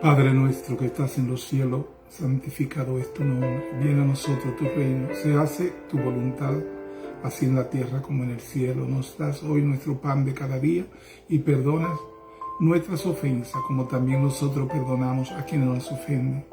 Padre nuestro que estás en los cielos, santificado es tu nombre. Viene a nosotros tu reino. Se hace tu voluntad, así en la tierra como en el cielo. Nos das hoy nuestro pan de cada día y perdonas nuestras ofensas, como también nosotros perdonamos a quienes nos ofenden.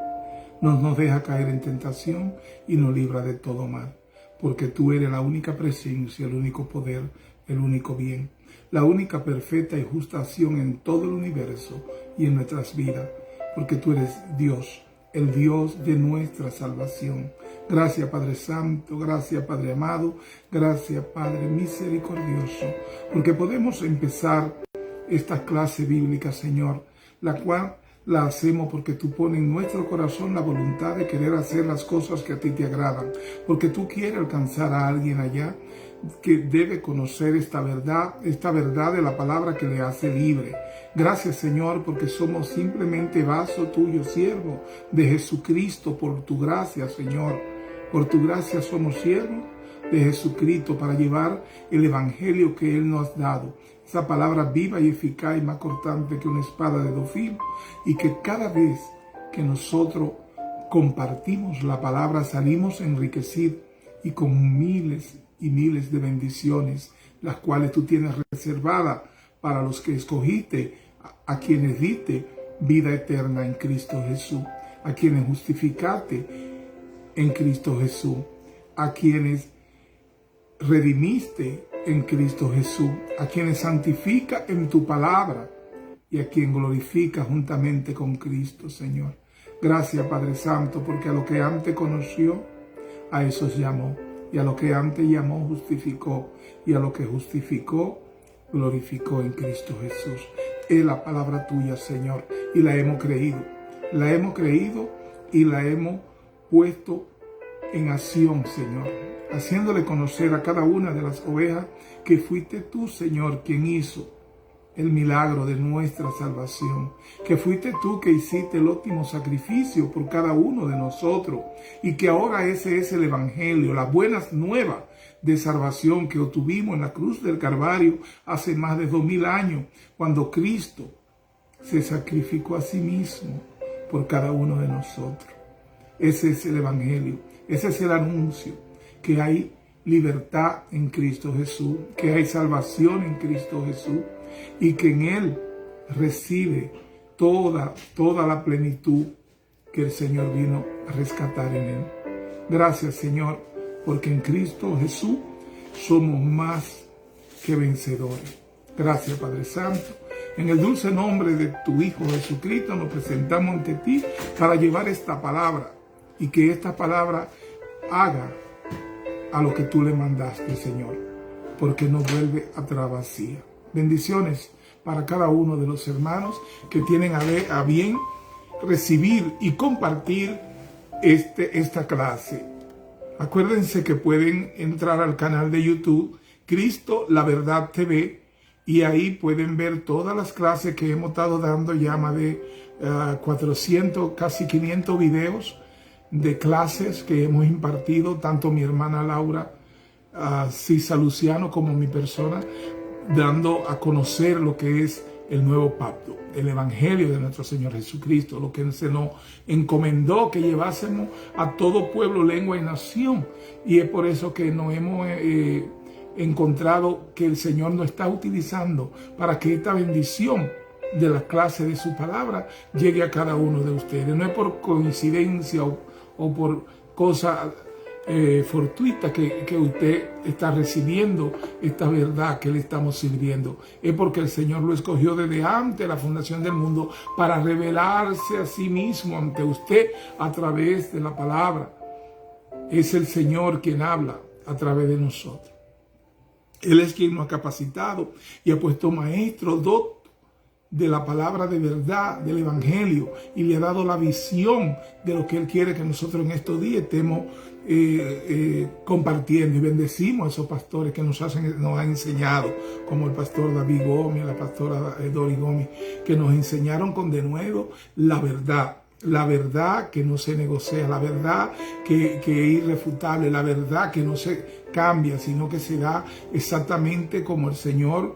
No nos deja caer en tentación y nos libra de todo mal, porque tú eres la única presencia, el único poder, el único bien, la única perfecta y justa acción en todo el universo y en nuestras vidas, porque tú eres Dios, el Dios de nuestra salvación. Gracias, Padre Santo, gracias, Padre amado, gracias, Padre misericordioso, porque podemos empezar esta clase bíblica, Señor, la cual la hacemos porque tú pones en nuestro corazón la voluntad de querer hacer las cosas que a ti te agradan, porque tú quieres alcanzar a alguien allá que debe conocer esta verdad de la palabra que le hace libre. Gracias, Señor, porque somos simplemente vaso tuyo, siervo de Jesucristo, por tu gracia, Señor. Por tu gracia somos siervos de Jesucristo para llevar el evangelio que Él nos ha dado. Esa palabra viva y eficaz y más cortante que una espada de dos filos, y que cada vez que nosotros compartimos la palabra salimos enriquecidos y con miles y miles de bendiciones, las cuales tú tienes reservadas para los que escogiste, a quienes diste vida eterna en Cristo Jesús, a quienes justificaste en Cristo Jesús, a quienes redimiste en Cristo Jesús, a quienes santifica en tu palabra y a quien glorifica juntamente con Cristo, Señor. Gracias, Padre Santo, porque a lo que antes conoció, a esos llamó, y a lo que antes llamó, justificó, y a lo que justificó, glorificó en Cristo Jesús. Es la palabra tuya, Señor, y la hemos creído y la hemos puesto en acción, Señor, haciéndole conocer a cada una de las ovejas que fuiste tú, Señor, quien hizo el milagro de nuestra salvación, que fuiste tú que hiciste el óptimo sacrificio por cada uno de nosotros, y que ahora ese es el evangelio, las buenas nuevas de salvación que obtuvimos en la cruz del Calvario hace más de 2000 años, cuando Cristo se sacrificó a sí mismo por cada uno de nosotros. Ese es el evangelio, ese es el anuncio, que hay libertad en Cristo Jesús, que hay salvación en Cristo Jesús, y que en Él recibe toda la plenitud que el Señor vino a rescatar en Él. Gracias, Señor, porque en Cristo Jesús somos más que vencedores. Gracias, Padre Santo. En el dulce nombre de tu Hijo Jesucristo nos presentamos ante ti para llevar esta palabra, y que esta palabra haga a lo que tú le mandaste, Señor, porque no vuelve atrás vacía. Bendiciones para cada uno de los hermanos que tienen a bien recibir y compartir esta clase. Acuérdense que pueden entrar al canal de YouTube Cristo la Verdad TV, y ahí pueden ver todas las clases que hemos estado dando, ya más de 400, casi 500 videos de clases que hemos impartido, tanto mi hermana Laura Cisa Luciano como mi persona, dando a conocer lo que es el nuevo pacto, el evangelio de nuestro Señor Jesucristo, lo que se nos encomendó que llevásemos a todo pueblo, lengua y nación. Y es por eso que nos hemos encontrado que el Señor nos está utilizando para que esta bendición de la clase de su palabra llegue a cada uno de ustedes. No es por coincidencia o por cosa fortuita que usted está recibiendo esta verdad que le estamos sirviendo. Es porque el Señor lo escogió desde antes de la fundación del mundo para revelarse a sí mismo ante usted a través de la palabra. Es el Señor quien habla a través de nosotros. Él es quien nos ha capacitado y ha puesto maestro, doctor de la palabra de verdad, del evangelio, y le ha dado la visión de lo que Él quiere que nosotros en estos días estemos compartiendo, y bendecimos a esos pastores que nos han enseñado, como el pastor David Gómez, la pastora Dori Gómez, que nos enseñaron con denuedo la verdad que no se negocia, la verdad que es irrefutable, la verdad que no se cambia, sino que se da exactamente como el Señor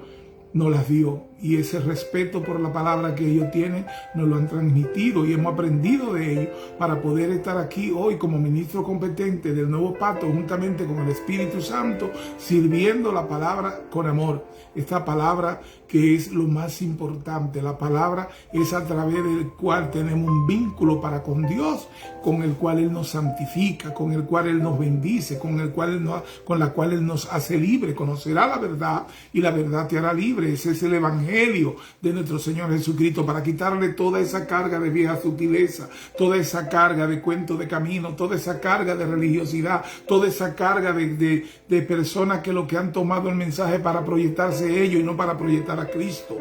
nos las dio. y ese respeto por la palabra que ellos tienen nos lo han transmitido y hemos aprendido de ellos para poder estar aquí hoy como ministro competente del nuevo pacto juntamente con el Espíritu Santo, sirviendo la palabra con amor. Esta palabra que es lo más importante, la palabra es a través del cual tenemos un vínculo para con Dios, con el cual Él nos santifica, con el cual Él nos bendice, con la cual Él nos hace libre. Conocerá la verdad y la verdad te hará libre. Ese es el evangelio de nuestro Señor Jesucristo, para quitarle toda esa carga de vieja sutileza, toda esa carga de cuento de camino, toda esa carga de religiosidad, toda esa carga de personas que lo que han tomado el mensaje para proyectarse ellos y no para proyectar a Cristo.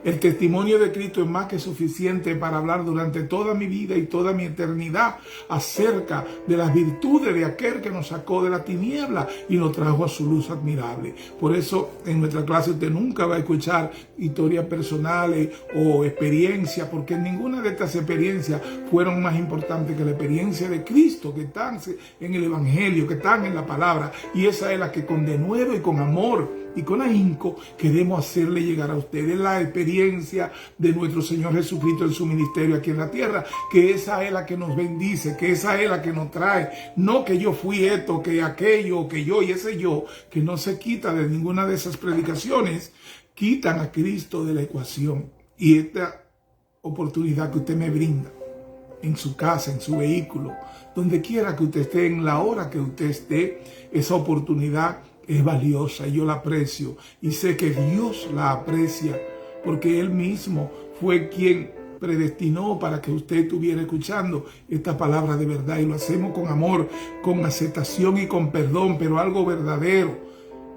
El testimonio de Cristo es más que suficiente para hablar durante toda mi vida y toda mi eternidad acerca de las virtudes de aquel que nos sacó de la tiniebla y nos trajo a su luz admirable. Por eso en nuestra clase usted nunca va a escuchar historias personales o experiencias, porque ninguna de estas experiencias fueron más importantes que la experiencia de Cristo, que están en el Evangelio, que están en la palabra, y esa es la que con denuedo y con amor y con ahínco queremos hacerle llegar a ustedes, la experiencia de nuestro Señor Jesucristo en su ministerio aquí en la tierra, que esa es la que nos bendice, que esa es la que nos trae, no que yo fui esto, que aquello, que yo y ese yo, que no se quita de ninguna de esas predicaciones, quitan a Cristo de la ecuación. Y esta oportunidad que usted me brinda en su casa, en su vehículo, donde quiera que usted esté, en la hora que usted esté, esa oportunidad es valiosa y yo la aprecio y sé que Dios la aprecia porque Él mismo fue quien predestinó para que usted estuviera escuchando esta palabra de verdad, y lo hacemos con amor, con aceptación y con perdón, pero algo verdadero,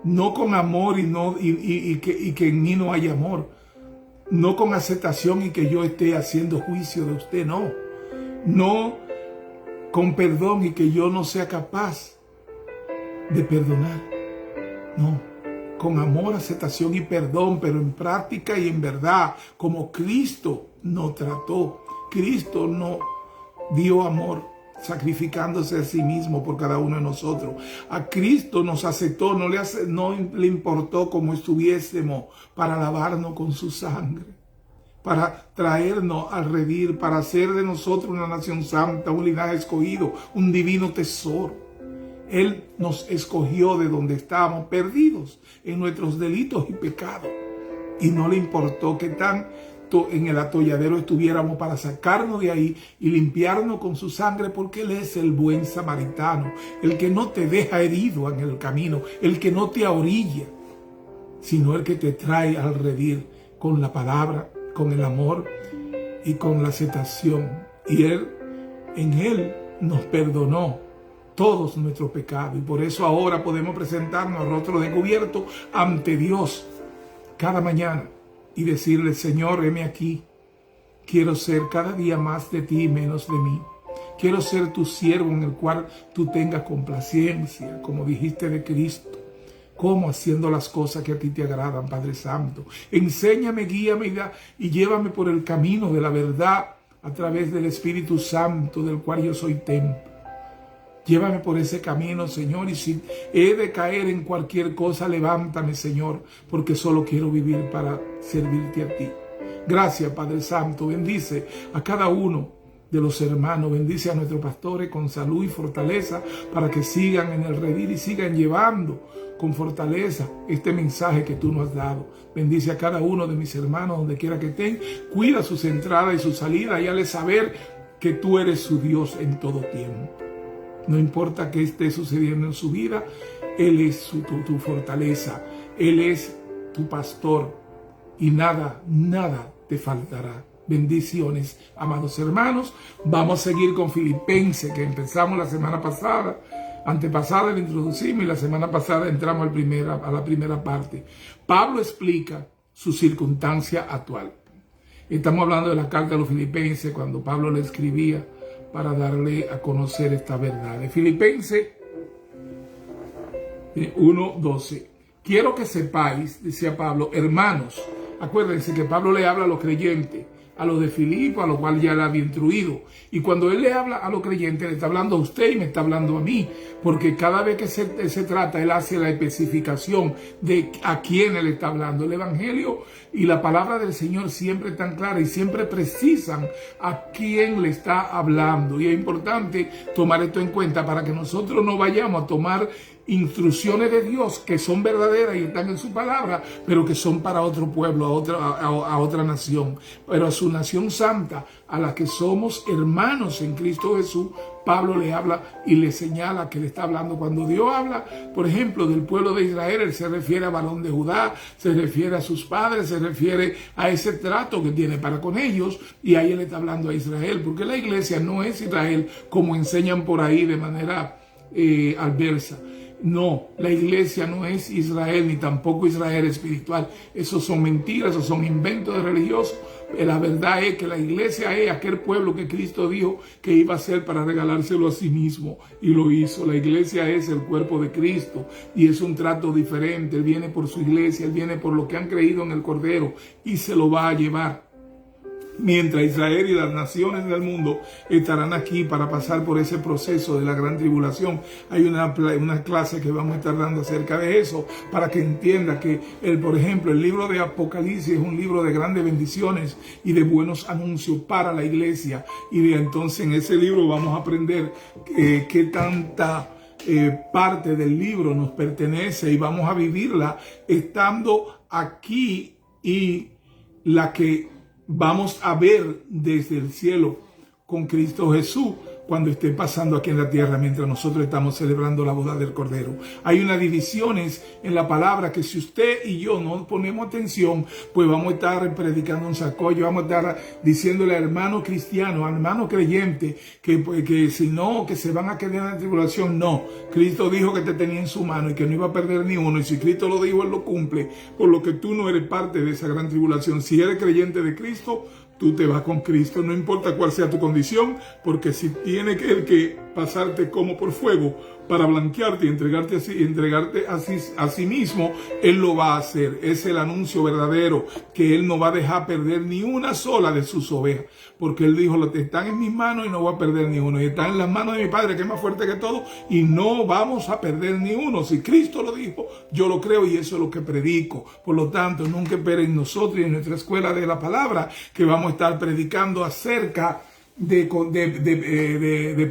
no con amor y que en mí no hay amor, no con aceptación y que yo esté haciendo juicio de usted, no con perdón y que yo no sea capaz de perdonar. No, con amor, aceptación y perdón, pero en práctica y en verdad, como Cristo nos trató. Cristo nos dio amor, sacrificándose a sí mismo por cada uno de nosotros. A Cristo nos aceptó, no le importó cómo estuviésemos, para lavarnos con su sangre, para traernos al redil, para hacer de nosotros una nación santa, un linaje escogido, un divino tesoro. Él nos escogió de donde estábamos perdidos en nuestros delitos y pecados. Y no le importó que tanto en el atolladero estuviéramos para sacarnos de ahí y limpiarnos con su sangre, porque Él es el buen samaritano, el que no te deja herido en el camino, el que no te ahorilla, sino el que te trae al redil con la palabra, con el amor y con la aceptación. Y en Él nos perdonó todos nuestros pecados, y por eso ahora podemos presentarnos a rostro descubierto ante Dios cada mañana y decirle: Señor, heme aquí, quiero ser cada día más de ti y menos de mí. Quiero ser tu siervo en el cual tú tengas complacencia, como dijiste de Cristo. ¿Cómo? Haciendo las cosas que a ti te agradan, Padre Santo. Enséñame, guíame y llévame por el camino de la verdad a través del Espíritu Santo, del cual yo soy templo. Llévame por ese camino, Señor, y si he de caer en cualquier cosa, levántame, Señor, porque solo quiero vivir para servirte a ti. Gracias, Padre Santo. Bendice a cada uno de los hermanos. Bendice a nuestros pastores con salud y fortaleza para que sigan en el redil y sigan llevando con fortaleza este mensaje que tú nos has dado. Bendice a cada uno de mis hermanos donde quiera que estén. Cuida sus entradas y sus salidas y hazle saber que tú eres su Dios en todo tiempo. No importa qué esté sucediendo en su vida, Él es tu fortaleza. Él es tu pastor y nada te faltará. Bendiciones, amados hermanos. Vamos a seguir con Filipenses, que empezamos la semana pasada. Antepasada la introducimos y la semana pasada entramos a la primera parte. Pablo explica su circunstancia actual. Estamos hablando de la carta a los Filipenses, cuando Pablo le escribía para darle a conocer esta verdad. De Filipenses 1:12. Quiero que sepáis, decía Pablo, hermanos, acuérdense que Pablo le habla a los creyentes, a los de Filipo, a los cuales ya le había instruido. Y cuando él le habla a los creyentes, le está hablando a usted y me está hablando a mí, porque cada vez que se trata, él hace la especificación de a quién él está hablando. El Evangelio y la palabra del Señor siempre están claras y siempre precisan a quién le está hablando. Y es importante tomar esto en cuenta para que nosotros no vayamos a tomar instrucciones de Dios que son verdaderas y están en su palabra, pero que son para otro pueblo, a otra nación, pero a su nación santa, a la que somos hermanos en Cristo Jesús. Pablo le habla y le señala que le está hablando. Cuando Dios habla, por ejemplo, del pueblo de Israel, él se refiere a varón de Judá, se refiere a sus padres, se refiere a ese trato que tiene para con ellos, y ahí él está hablando a Israel, porque la iglesia no es Israel como enseñan por ahí de manera adversa. No, la iglesia no es Israel, ni tampoco Israel espiritual. Esos son mentiras, esos son inventos de religiosos. La verdad es que la iglesia es aquel pueblo que Cristo dijo que iba a ser para regalárselo a sí mismo, y lo hizo. La iglesia es el cuerpo de Cristo y es un trato diferente. Él viene por su iglesia, Él viene por lo que han creído en el Cordero y se lo va a llevar. Mientras Israel y las naciones del mundo estarán aquí para pasar por ese proceso de la gran tribulación. Hay una clase que vamos a estar dando acerca de eso, para que entienda que, por ejemplo, el libro de Apocalipsis es un libro de grandes bendiciones y de buenos anuncios para la iglesia. Y entonces en ese libro vamos a aprender qué tanta parte del libro nos pertenece, y vamos a vivirla estando aquí, y la que vamos a ver desde el cielo con Cristo Jesús cuando esté pasando aquí en la tierra, mientras nosotros estamos celebrando la boda del Cordero. Hay unas divisiones en la palabra que si usted y yo no ponemos atención, pues vamos a estar predicando un sacollo, vamos a estar diciéndole al hermano cristiano, al hermano creyente, que si no, que se van a quedar en la tribulación. No, Cristo dijo que te tenía en su mano y que no iba a perder ni uno, y si Cristo lo dijo, Él lo cumple, por lo que tú no eres parte de esa gran tribulación. Si eres creyente de Cristo, tú te vas con Cristo, no importa cuál sea tu condición, porque si tiene que pasarte como por fuego para blanquearte y entregarte a sí mismo, Él lo va a hacer. Es el anuncio verdadero, que Él no va a dejar perder ni una sola de sus ovejas, porque Él dijo, están en mis manos y no voy a perder ni uno, y están en las manos de mi Padre, que es más fuerte que todo, y no vamos a perder ni uno. Si Cristo lo dijo, yo lo creo, y eso es lo que predico. Por lo tanto, nunca esperen nosotros y en nuestra escuela de la palabra que vamos a estar predicando acerca de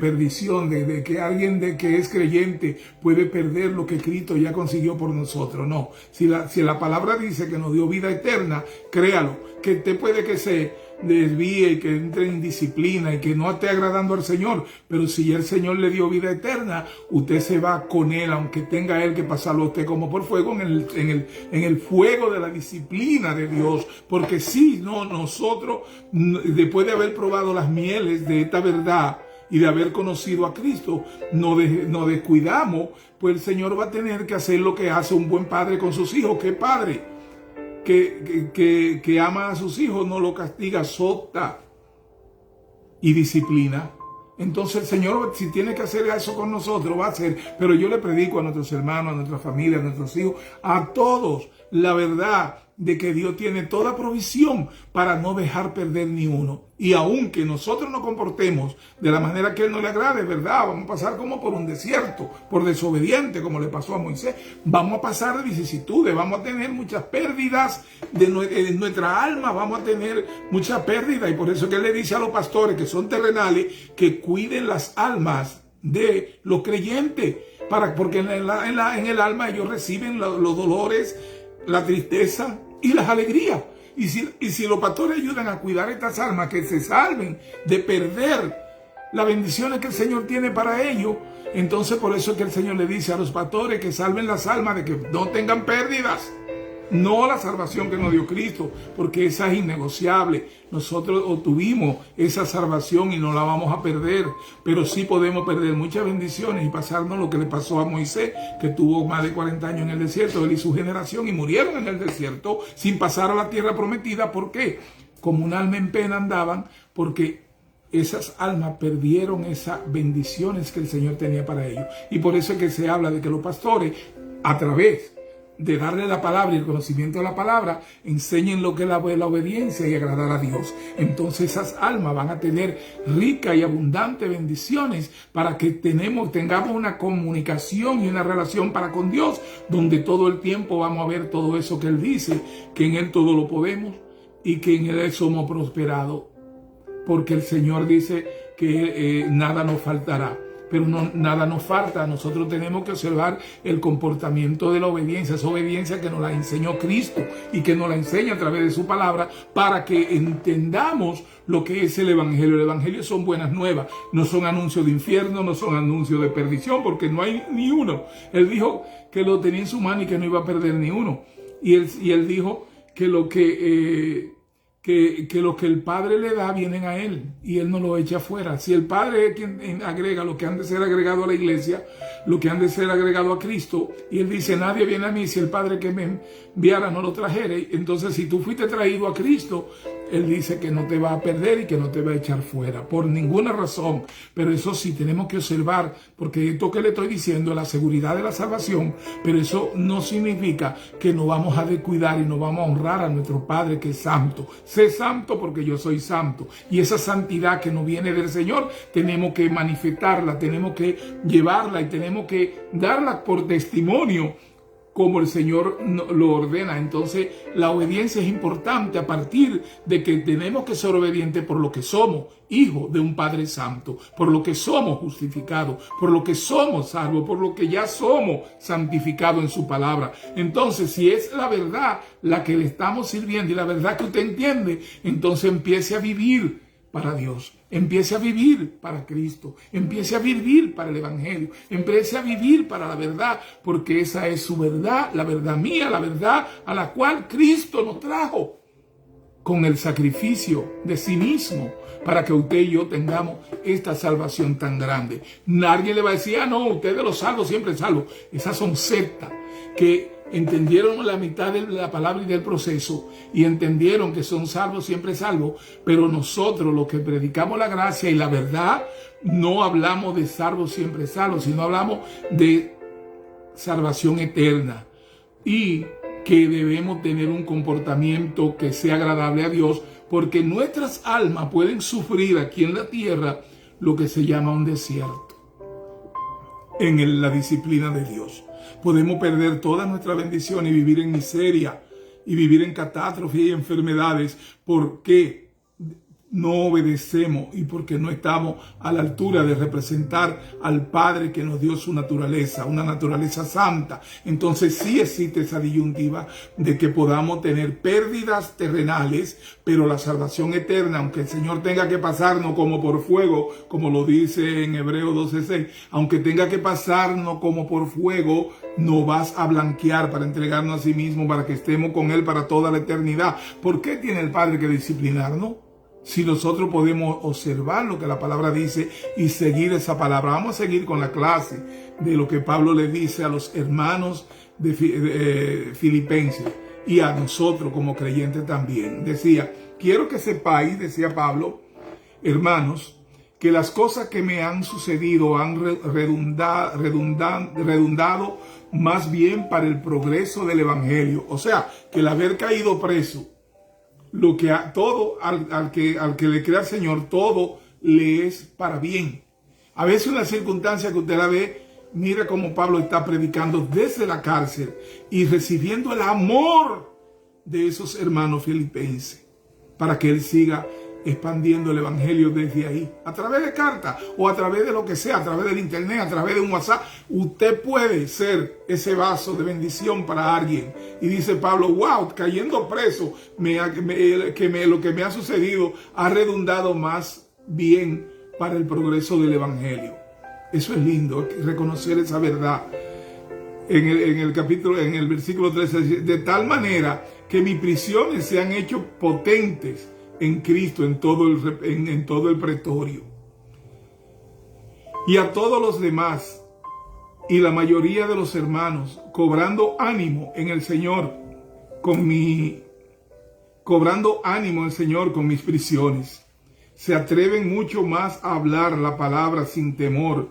perdición, de que alguien que es creyente puede perder lo que Cristo ya consiguió por nosotros. No, si la palabra dice que nos dio vida eterna, créalo, que te puede que se desvíe y que entre en disciplina y que no esté agradando al Señor, pero si el Señor le dio vida eterna, usted se va con Él, aunque tenga Él que pasarlo a usted como por fuego, en el fuego de la disciplina de Dios. Porque si no, nosotros, después de haber probado las mieles de esta verdad y de haber conocido a Cristo, nos descuidamos, pues el Señor va a tener que hacer lo que hace un buen padre con sus hijos. ¿Qué padre? Que ama a sus hijos, no lo castiga, azota y disciplina. Entonces el Señor, si tiene que hacer eso con nosotros, va a hacer. Pero yo le predico a nuestros hermanos, a nuestra familia, a nuestros hijos, a todos, la verdad de que Dios tiene toda provisión para no dejar perder ni uno. Y aunque nosotros nos comportemos de la manera que Él no le agrade, ¿verdad? Vamos a pasar como por un desierto, por desobediente, como le pasó a Moisés. Vamos a pasar de vicisitudes, vamos a tener muchas pérdidas de nuestra alma, vamos a tener muchas pérdidas. Y por eso que Él le dice a los pastores que son terrenales que cuiden las almas de los creyentes, porque en el alma ellos reciben los dolores, la tristeza y las alegrías. Y si los pastores ayudan a cuidar estas almas, que se salven de perder las bendiciones que el Señor tiene para ellos, entonces por eso es que el Señor le dice a los pastores que salven las almas, de que no tengan pérdidas. No la salvación que nos dio Cristo, porque esa es innegociable. Nosotros obtuvimos esa salvación y no la vamos a perder, pero sí podemos perder muchas bendiciones y pasarnos lo que le pasó a Moisés, que tuvo más de 40 años en el desierto, él y su generación, y murieron en el desierto sin pasar a la tierra prometida. ¿Por qué? Como un alma en pena andaban, porque esas almas perdieron esas bendiciones que el Señor tenía para ellos. Y por eso es que se habla de que los pastores, a través de darle la palabra y el conocimiento de la palabra, enseñen lo que es la obediencia y agradar a Dios. Entonces esas almas van a tener rica y abundante bendiciones para que tengamos una comunicación y una relación para con Dios, donde todo el tiempo vamos a ver todo eso que Él dice, que en Él todo lo podemos y que en Él somos prosperados, porque el Señor dice que nada nos faltará. Pero nada nos falta. Nosotros tenemos que observar el comportamiento de la obediencia, esa obediencia que nos la enseñó Cristo y que nos la enseña a través de su palabra, para que entendamos lo que es el Evangelio. El Evangelio son buenas nuevas, no son anuncios de infierno, no son anuncios de perdición, porque no hay ni uno. Él dijo que lo tenía en su mano y que no iba a perder ni uno. Y él dijo que lo que el Padre le da vienen a Él y Él no lo echa afuera. Si el Padre es quien agrega lo que han de ser agregado a la iglesia, lo que han de ser agregado a Cristo, y Él dice, nadie viene a mí si el Padre que me enviara no lo trajere. Entonces, si tú fuiste traído a Cristo, Él dice que no te va a perder y que no te va a echar fuera por ninguna razón. Pero eso sí, tenemos que observar, porque esto que le estoy diciendo es la seguridad de la salvación, pero eso no significa que nos vamos a descuidar y nos vamos a honrar a nuestro Padre que es santo. Sé santo porque yo soy santo. Y esa santidad que nos viene del Señor, tenemos que manifestarla, tenemos que llevarla y tenemos que darla por testimonio, como el Señor lo ordena. Entonces la obediencia es importante a partir de que tenemos que ser obedientes por lo que somos hijos de un Padre Santo, por lo que somos justificados, por lo que somos salvos, por lo que ya somos santificados en su palabra. Entonces, si es la verdad la que le estamos sirviendo y la verdad que usted entiende, entonces empiece a vivir para Dios, empiece a vivir para Cristo, empiece a vivir para el Evangelio, empiece a vivir para la verdad, porque esa es su verdad, la verdad mía, la verdad a la cual Cristo nos trajo con el sacrificio de sí mismo, para que usted y yo tengamos esta salvación tan grande. Nadie le va a decir, no, usted de los salvos siempre es salvo. Esas son sectas que entendieron la mitad de la palabra y del proceso y entendieron que son salvos siempre salvos, pero nosotros los que predicamos la gracia y la verdad no hablamos de salvos siempre salvos, sino hablamos de salvación eterna y que debemos tener un comportamiento que sea agradable a Dios, porque nuestras almas pueden sufrir aquí en la tierra lo que se llama un desierto en la disciplina de Dios. Podemos perder toda nuestra bendición y vivir en miseria y vivir en catástrofe y enfermedades porque no obedecemos y porque no estamos a la altura de representar al Padre que nos dio su naturaleza, una naturaleza santa. Entonces sí existe esa disyuntiva de que podamos tener pérdidas terrenales, pero la salvación eterna, aunque el Señor tenga que pasarnos como por fuego, como lo dice en Hebreos 12:6, aunque tenga que pasarnos como por fuego, nos vas a blanquear para entregarnos a sí mismo, para que estemos con Él para toda la eternidad. ¿Por qué tiene el Padre que disciplinarnos? Si nosotros podemos observar lo que la palabra dice y seguir esa palabra. Vamos a seguir con la clase de lo que Pablo le dice a los hermanos de Filipenses y a nosotros como creyentes también. Decía, quiero que sepáis, decía Pablo, hermanos, que las cosas que me han sucedido han redundado más bien para el progreso del Evangelio. O sea, que el haber caído preso, lo que al que le crea al Señor, todo le es para bien. A veces una circunstancia que usted la ve, mira cómo Pablo está predicando desde la cárcel y recibiendo el amor de esos hermanos filipenses para que él siga expandiendo el Evangelio desde ahí, a través de cartas o a través de lo que sea, a través del internet, a través de un WhatsApp. Usted puede ser ese vaso de bendición para alguien. Y dice Pablo, wow, cayendo preso, lo que me ha sucedido ha redundado más bien para el progreso del Evangelio. Eso es lindo, reconocer esa verdad. En el versículo 13, de tal manera que mis prisiones se han hecho potentes en Cristo, en todo el pretorio. Y a todos los demás, y la mayoría de los hermanos, cobrando ánimo en el Señor con mis prisiones, se atreven mucho más a hablar la palabra sin temor.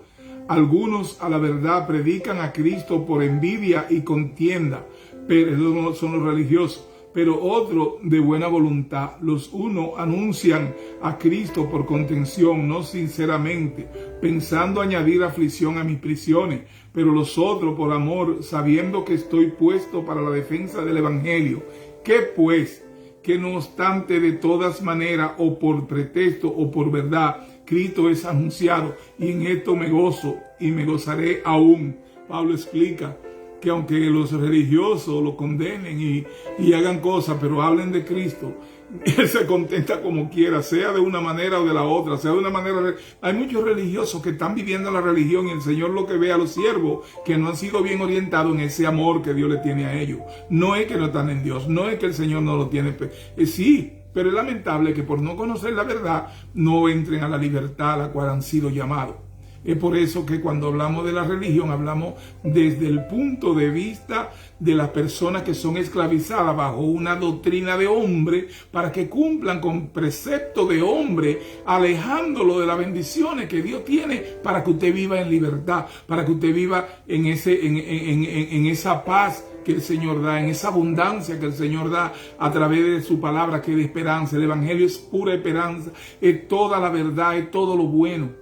Algunos a la verdad predican a Cristo por envidia y contienda, pero esos no son los religiosos. Pero otro de buena voluntad. Los unos anuncian a Cristo por contención, no sinceramente, pensando añadir aflicción a mis prisiones. Pero los otros por amor, sabiendo que estoy puesto para la defensa del Evangelio. ¿Qué pues? Que no obstante de todas maneras, o por pretexto o por verdad, Cristo es anunciado, y en esto me gozo y me gozaré aún. Pablo explica que aunque los religiosos lo condenen y hagan cosas, pero hablen de Cristo, él se contenta como quiera, sea de una manera o de la otra, sea de una manera. Hay muchos religiosos que están viviendo la religión, y el Señor lo que ve a los siervos que no han sido bien orientados en ese amor que Dios le tiene a ellos. No es que no están en Dios, no es que el Señor no lo tiene, sí, pero es lamentable que por no conocer la verdad no entren a la libertad a la cual han sido llamados. Es por eso que cuando hablamos de la religión, hablamos desde el punto de vista de las personas que son esclavizadas bajo una doctrina de hombre para que cumplan con precepto de hombre, alejándolo de las bendiciones que Dios tiene para que usted viva en libertad, para que usted viva en esa paz que el Señor da, en esa abundancia que el Señor da a través de su palabra, que es de esperanza. El Evangelio es pura esperanza, es toda la verdad, es todo lo bueno.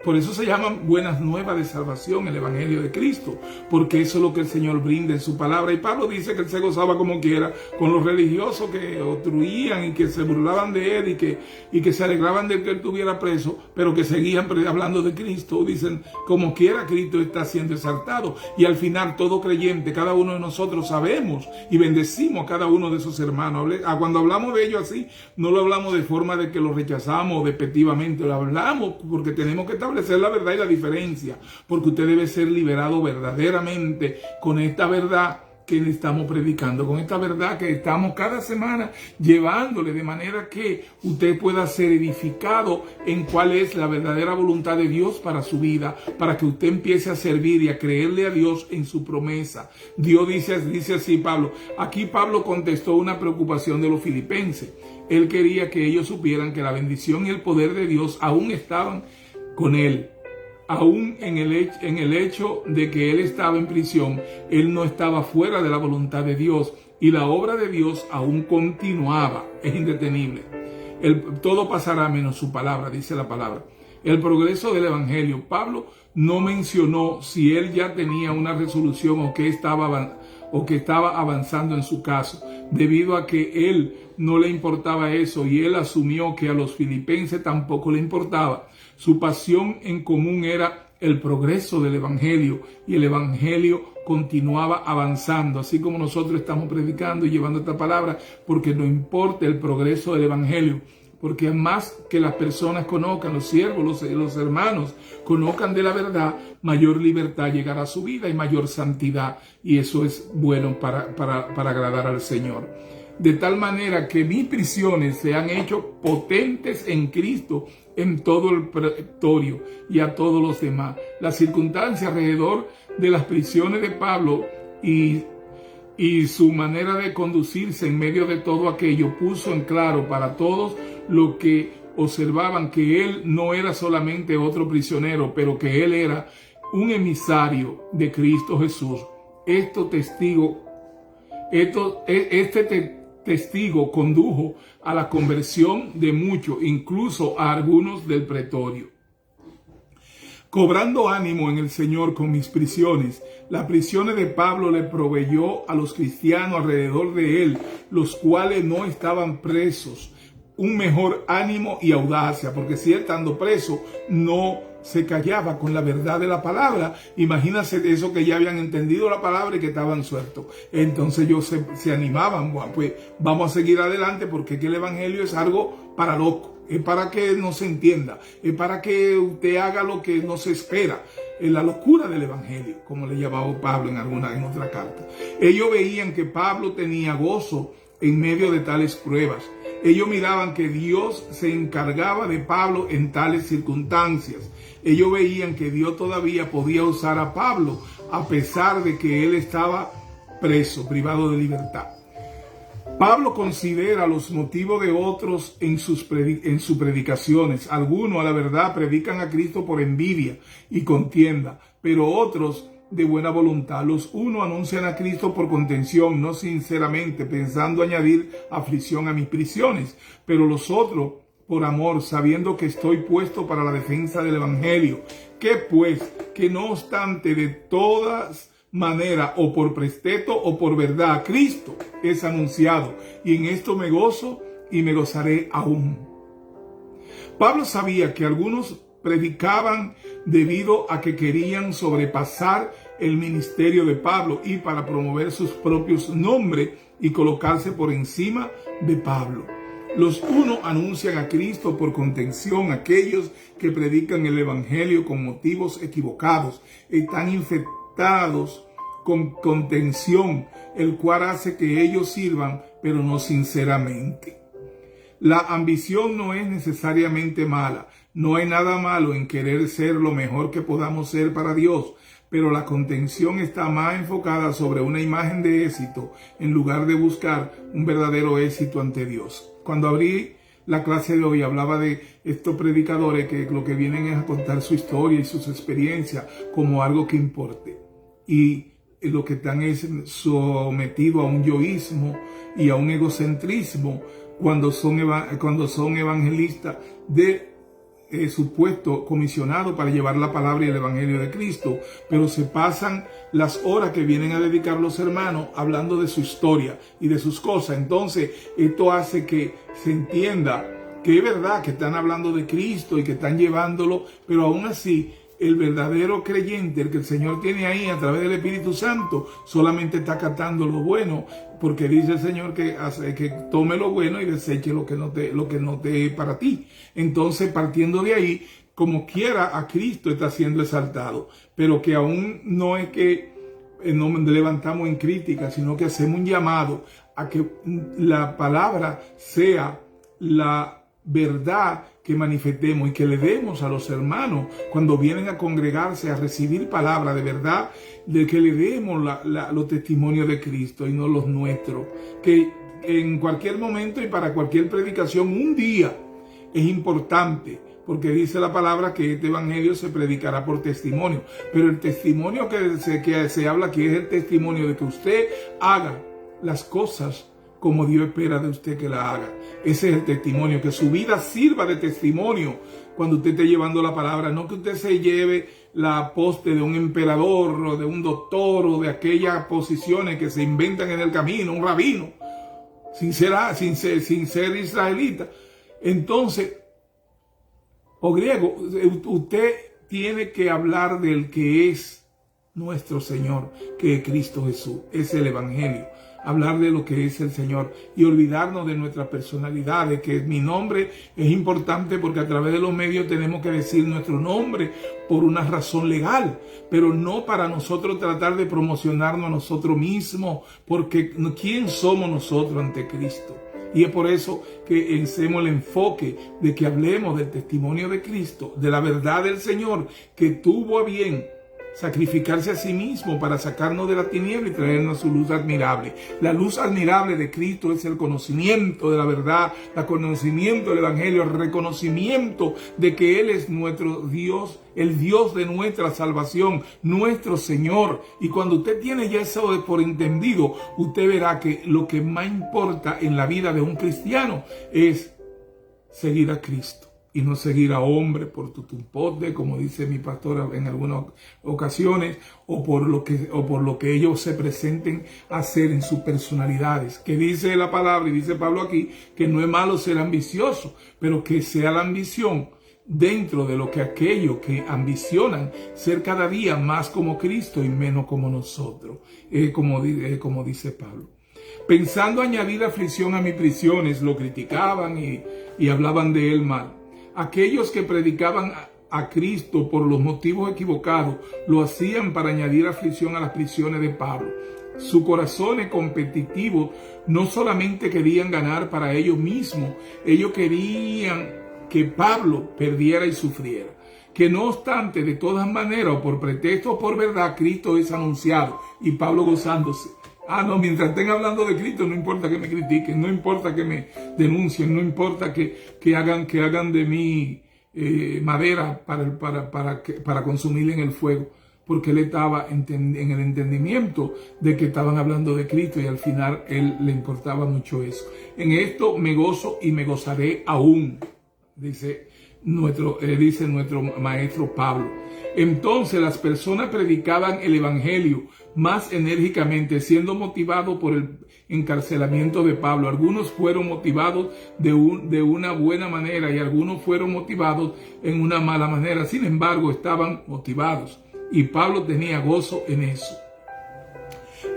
Por eso se llaman buenas nuevas de salvación, el Evangelio de Cristo, porque eso es lo que el Señor brinda en su palabra. Y Pablo dice que él se gozaba como quiera con los religiosos que obstruían y que se burlaban de él y que se alegraban de que él estuviera preso, pero que seguían hablando de Cristo. Dicen, como quiera, Cristo está siendo exaltado. Y al final, todo creyente, cada uno de nosotros sabemos y bendecimos a cada uno de esos hermanos. Cuando hablamos de ellos así, no lo hablamos de forma de que lo rechazamos despectivamente, lo hablamos porque tenemos que establecer la verdad y la diferencia, porque usted debe ser liberado verdaderamente con esta verdad que le estamos predicando, con esta verdad que estamos cada semana llevándole, de manera que usted pueda ser edificado en cuál es la verdadera voluntad de Dios para su vida, para que usted empiece a servir y a creerle a Dios en su promesa. Dios dice así, Pablo. Aquí Pablo contestó una preocupación de los filipenses. Él quería que ellos supieran que la bendición y el poder de Dios aún estaban con él. Aún en el hecho de que él estaba en prisión, él no estaba fuera de la voluntad de Dios, y la obra de Dios aún continuaba, es indetenible. Todo pasará menos su palabra, dice la palabra. El progreso del Evangelio. Pablo no mencionó si él ya tenía una resolución o que estaba avanzando en su caso, debido a que él no le importaba eso, y él asumió que a los filipenses tampoco le importaba. Su pasión en común era el progreso del Evangelio, y el Evangelio continuaba avanzando, así como nosotros estamos predicando y llevando esta palabra, porque no importa el progreso del Evangelio, porque más que las personas conozcan, los siervos, los hermanos, conozcan de la verdad, mayor libertad llegará a su vida y mayor santidad, y eso es bueno para agradar al Señor. De tal manera que mis prisiones se han hecho potentes en Cristo en todo el pretorio y a todos los demás. Las circunstancias alrededor de las prisiones de Pablo y su manera de conducirse en medio de todo aquello puso en claro para todos lo que observaban, que él no era solamente otro prisionero, pero que él era un emisario de Cristo Jesús. Este testigo condujo a la conversión de muchos, incluso a algunos del pretorio. Cobrando ánimo en el Señor con mis prisiones, las prisiones de Pablo le proveyó a los cristianos alrededor de él, los cuales no estaban presos, un mejor ánimo y audacia, porque si él estando preso no se callaba con la verdad de la palabra, imagínense eso, que ya habían entendido la palabra y que estaban sueltos. Entonces ellos se animaban, bueno, pues vamos a seguir adelante, porque el Evangelio es algo para locos, es para que no se entienda, es para que usted haga lo que no se espera. En la locura del Evangelio, como le llamaba Pablo en otra carta. Ellos veían que Pablo tenía gozo en medio de tales pruebas. Ellos miraban que Dios se encargaba de Pablo en tales circunstancias. Ellos veían que Dios todavía podía usar a Pablo a pesar de que él estaba preso, privado de libertad. Pablo considera los motivos de otros en sus predicaciones. Algunos, a la verdad, predican a Cristo por envidia y contienda, pero otros de buena voluntad. Los unos anuncian a Cristo por contención, no sinceramente, pensando añadir aflicción a mis prisiones, pero los otros por amor, sabiendo que estoy puesto para la defensa del Evangelio. Que pues, que no obstante de todas maneras, o por presteto o por verdad, Cristo es anunciado, y en esto me gozo y me gozaré aún. Pablo sabía que algunos predicaban debido a que querían sobrepasar el ministerio de Pablo y para promover sus propios nombres y colocarse por encima de Pablo. Los unos anuncian a Cristo por contención, aquellos que predican el Evangelio con motivos equivocados, están infectados con contención, el cual hace que ellos sirvan, pero no sinceramente. La ambición no es necesariamente mala. No hay nada malo en querer ser lo mejor que podamos ser para Dios, pero la contención está más enfocada sobre una imagen de éxito en lugar de buscar un verdadero éxito ante Dios. Cuando abrí la clase de hoy hablaba de estos predicadores que lo que vienen es a contar su historia y sus experiencias como algo que importe. Y lo que están es sometido a un yoísmo y a un egocentrismo cuando son evangelistas de supuesto comisionado para llevar la palabra y el evangelio de Cristo, pero se pasan las horas que vienen a dedicar los hermanos hablando de su historia y de sus cosas. Entonces esto hace que se entienda que es verdad que están hablando de Cristo y que están llevándolo, pero aún así el verdadero creyente, el que el Señor tiene ahí a través del Espíritu Santo, solamente está captando lo bueno, porque dice el Señor que tome lo bueno y deseche lo que no te es para ti. Entonces, partiendo de ahí, como quiera, a Cristo está siendo exaltado, pero que aún no es que no levantamos en crítica, sino que hacemos un llamado a que la palabra sea la verdad que manifestemos y que le demos a los hermanos cuando vienen a congregarse a recibir palabra de verdad, de que le demos los testimonios de Cristo y no los nuestros, que en cualquier momento y para cualquier predicación un día es importante, porque dice la palabra que este evangelio se predicará por testimonio, pero el testimonio que se habla aquí es el testimonio de que usted haga las cosas como Dios espera de usted que la haga. Ese es el testimonio, que su vida sirva de testimonio cuando usted esté llevando la palabra, no que usted se lleve la poste de un emperador o de un doctor o de aquellas posiciones que se inventan en el camino, un rabino, sin ser israelita. Entonces, o griego, usted tiene que hablar del que es nuestro Señor, que es Cristo Jesús, es el evangelio. Hablar de lo que es el Señor y olvidarnos de nuestra personalidad, de que mi nombre es importante porque a través de los medios tenemos que decir nuestro nombre por una razón legal, pero no para nosotros tratar de promocionarnos a nosotros mismos, porque ¿quién somos nosotros ante Cristo? Y es por eso que hacemos el enfoque de que hablemos del testimonio de Cristo, de la verdad del Señor, que tuvo a bien sacrificarse a sí mismo para sacarnos de la tiniebla y traernos su luz admirable. La luz admirable de Cristo es el conocimiento de la verdad, el conocimiento del evangelio, el reconocimiento de que Él es nuestro Dios, el Dios de nuestra salvación, nuestro Señor. Y cuando usted tiene ya eso por entendido, usted verá que lo que más importa en la vida de un cristiano es seguir a Cristo y no seguir a hombres por tutumpote, como dice mi pastor en algunas ocasiones, o por lo que ellos se presenten a hacer en sus personalidades. Que dice la palabra, y dice Pablo aquí, que no es malo ser ambicioso, pero que sea la ambición dentro de lo que aquellos que ambicionan ser cada día más como Cristo y menos como nosotros, como dice Pablo. Pensando añadir aflicción a mis prisiones, lo criticaban y hablaban de él mal. Aquellos que predicaban a Cristo por los motivos equivocados lo hacían para añadir aflicción a las prisiones de Pablo. Su corazón es competitivo, no solamente querían ganar para ellos mismos, ellos querían que Pablo perdiera y sufriera. Que no obstante, de todas maneras, o por pretexto o por verdad, Cristo es anunciado y Pablo gozándose. No, mientras estén hablando de Cristo, no importa que me critiquen, no importa que me denuncien, no importa que hagan de mí madera para consumirla en el fuego. porque él estaba en el entendimiento de que estaban hablando de Cristo y al final él le importaba mucho eso. En esto me gozo y me gozaré aún, dice nuestro maestro Pablo. Entonces las personas predicaban el evangelio más enérgicamente, siendo motivados por el encarcelamiento de Pablo. Algunos fueron motivados de una buena manera y algunos fueron motivados en una mala manera. Sin embargo, estaban motivados y Pablo tenía gozo en eso.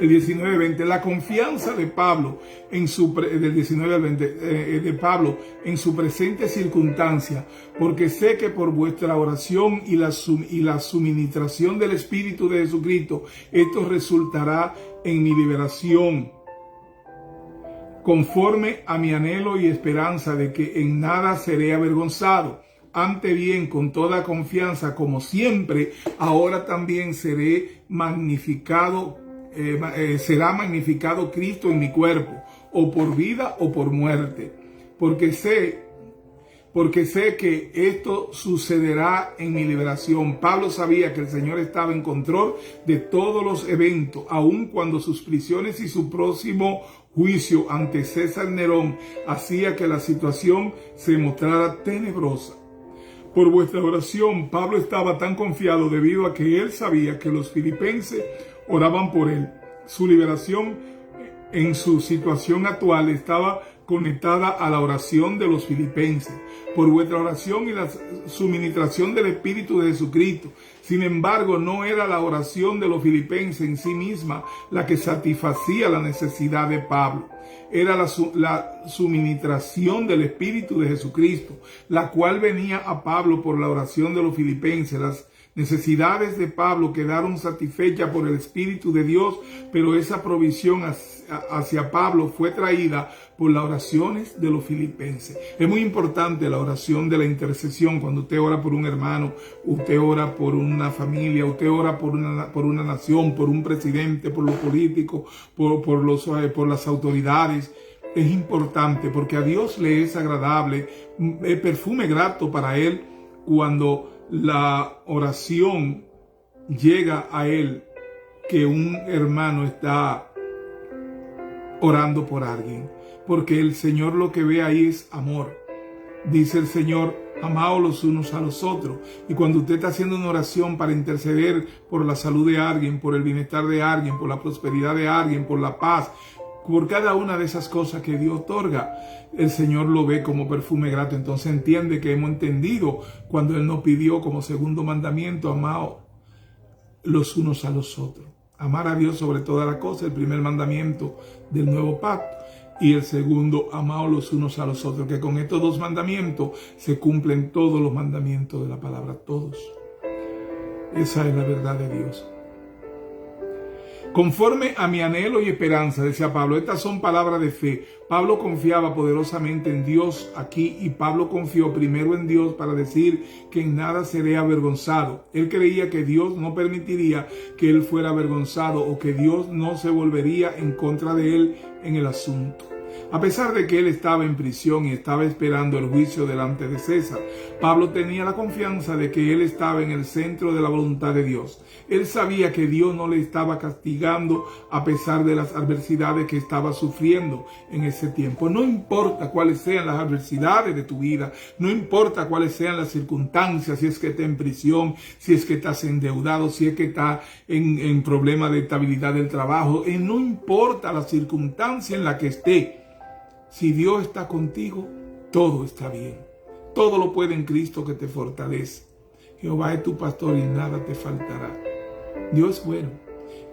El 19-20, la confianza de Pablo del 19 al 20, de Pablo en su presente circunstancia, porque sé que por vuestra oración y la suministración del Espíritu de Jesucristo, esto resultará en mi liberación, conforme a mi anhelo y esperanza de que en nada seré avergonzado. Ante bien, con toda confianza, como siempre, ahora también será magnificado Cristo en mi cuerpo, o por vida o por muerte, porque sé que esto sucederá en mi liberación. Pablo sabía que el Señor estaba en control de todos los eventos, aun cuando sus prisiones y su próximo juicio ante César Nerón hacía que la situación se mostrara tenebrosa. Por vuestra oración, Pablo estaba tan confiado debido a que él sabía que los filipenses oraban por él. Su liberación en su situación actual estaba conectada a la oración de los filipenses, por vuestra oración y la suministración del Espíritu de Jesucristo. Sin embargo, no era la oración de los filipenses en sí misma la que satisfacía la necesidad de Pablo. Era la suministración del Espíritu de Jesucristo, la cual venía a Pablo por la oración de los filipenses. Las necesidades de Pablo quedaron satisfechas por el Espíritu de Dios, pero esa provisión hacia Pablo fue traída por las oraciones de los filipenses. Es muy importante la oración de la intercesión. Cuando usted ora por un hermano, usted ora por una familia, usted ora por una nación, por un presidente, por los políticos, por las autoridades. Es importante porque a Dios le es agradable, el perfume grato para Él cuando la oración llega a Él, que un hermano está orando por alguien, porque el Señor lo que ve ahí es amor. Dice el Señor, amaos los unos a los otros. Y cuando usted está haciendo una oración para interceder por la salud de alguien, por el bienestar de alguien, por la prosperidad de alguien, por la paz, por cada una de esas cosas que Dios otorga, el Señor lo ve como perfume grato. Entonces entiende que hemos entendido cuando Él nos pidió como segundo mandamiento, amaos los unos a los otros. Amar a Dios sobre todas las cosas, el primer mandamiento del nuevo pacto. Y el segundo, amaos los unos a los otros, que con estos dos mandamientos se cumplen todos los mandamientos de la palabra, todos. Esa es la verdad de Dios. Conforme a mi anhelo y esperanza, decía Pablo, estas son palabras de fe. Pablo confiaba poderosamente en Dios aquí y Pablo confió primero en Dios para decir que en nada seré avergonzado. Él creía que Dios no permitiría que él fuera avergonzado o que Dios no se volvería en contra de él en el asunto. A pesar de que él estaba en prisión y estaba esperando el juicio delante de César, Pablo tenía la confianza de que él estaba en el centro de la voluntad de Dios. Él sabía que Dios no le estaba castigando a pesar de las adversidades que estaba sufriendo en ese tiempo. No importa cuáles sean las adversidades de tu vida, no importa cuáles sean las circunstancias, si es que estás en prisión, si es que estás endeudado, si es que estás en problemas de estabilidad del trabajo, no importa la circunstancia en la que esté. Si Dios está contigo, todo está bien. Todo lo puede en Cristo que te fortalece. Jehová es tu pastor y nada te faltará. Dios es bueno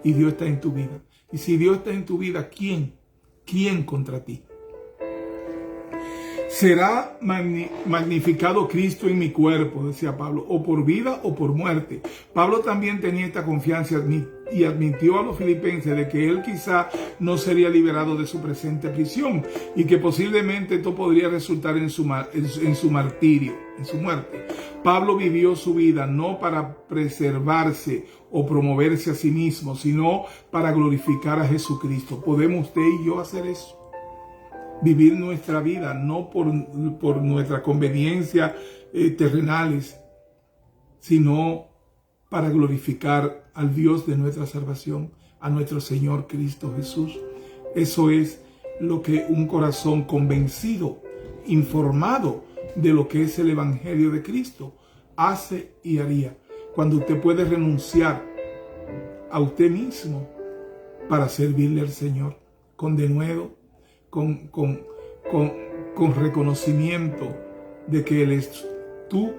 y Dios está en tu vida. Y si Dios está en tu vida, ¿quién contra ti? Será magnificado Cristo en mi cuerpo, decía Pablo, o por vida o por muerte. Pablo también tenía esta confianza y admitió a los filipenses de que él quizá no sería liberado de su presente prisión y que posiblemente esto podría resultar en su martirio, en su muerte. Pablo vivió su vida no para preservarse o promoverse a sí mismo, sino para glorificar a Jesucristo. ¿Podemos usted y yo hacer eso? Vivir nuestra vida no por nuestra conveniencia terrenales, sino para glorificar al Dios de nuestra salvación, a nuestro Señor Cristo Jesús. Eso es lo que un corazón convencido, informado de lo que es el Evangelio de Cristo, hace y haría. Cuando usted puede renunciar a usted mismo para servirle al Señor con denuedo, con reconocimiento de que Él es tú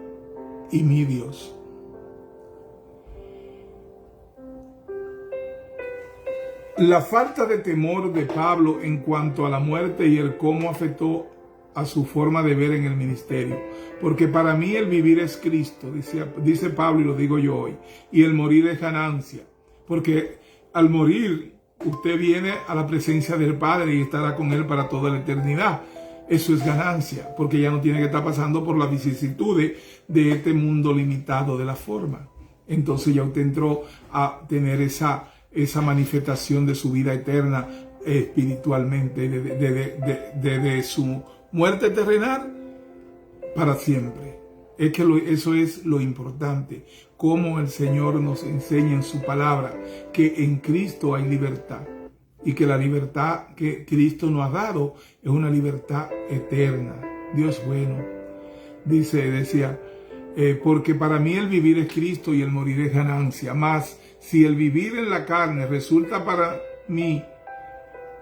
y mi Dios. La falta de temor de Pablo en cuanto a la muerte y el cómo afectó a su forma de ver en el ministerio. Porque para mí el vivir es Cristo, dice Pablo, y lo digo yo hoy, y el morir es ganancia. Porque al morir usted viene a la presencia del Padre y estará con Él para toda la eternidad. Eso es ganancia, porque ya no tiene que estar pasando por las vicisitudes de este mundo limitado de la forma. Entonces ya usted entró a tener esa manifestación de su vida eterna espiritualmente, desde su muerte terrenal para siempre. Es que eso es lo importante, cómo el Señor nos enseña en su palabra que en Cristo hay libertad y que la libertad que Cristo nos ha dado es una libertad eterna. Dios bueno. Decía, porque para mí el vivir es Cristo y el morir es ganancia. Mas si el vivir en la carne resulta para mí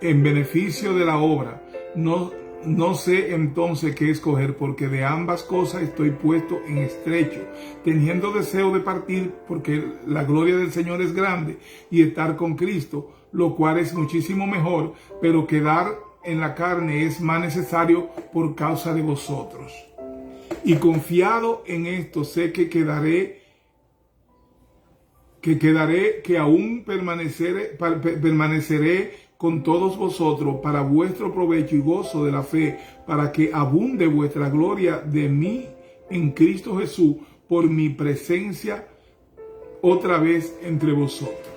en beneficio de la obra, no sé entonces qué escoger, porque de ambas cosas estoy puesto en estrecho, teniendo deseo de partir, porque la gloria del Señor es grande, y estar con Cristo, lo cual es muchísimo mejor, pero quedar en la carne es más necesario por causa de vosotros. Y confiado en esto, sé que aún permaneceré con todos vosotros para vuestro provecho y gozo de la fe, para que abunde vuestra gloria de mí en Cristo Jesús por mi presencia otra vez entre vosotros.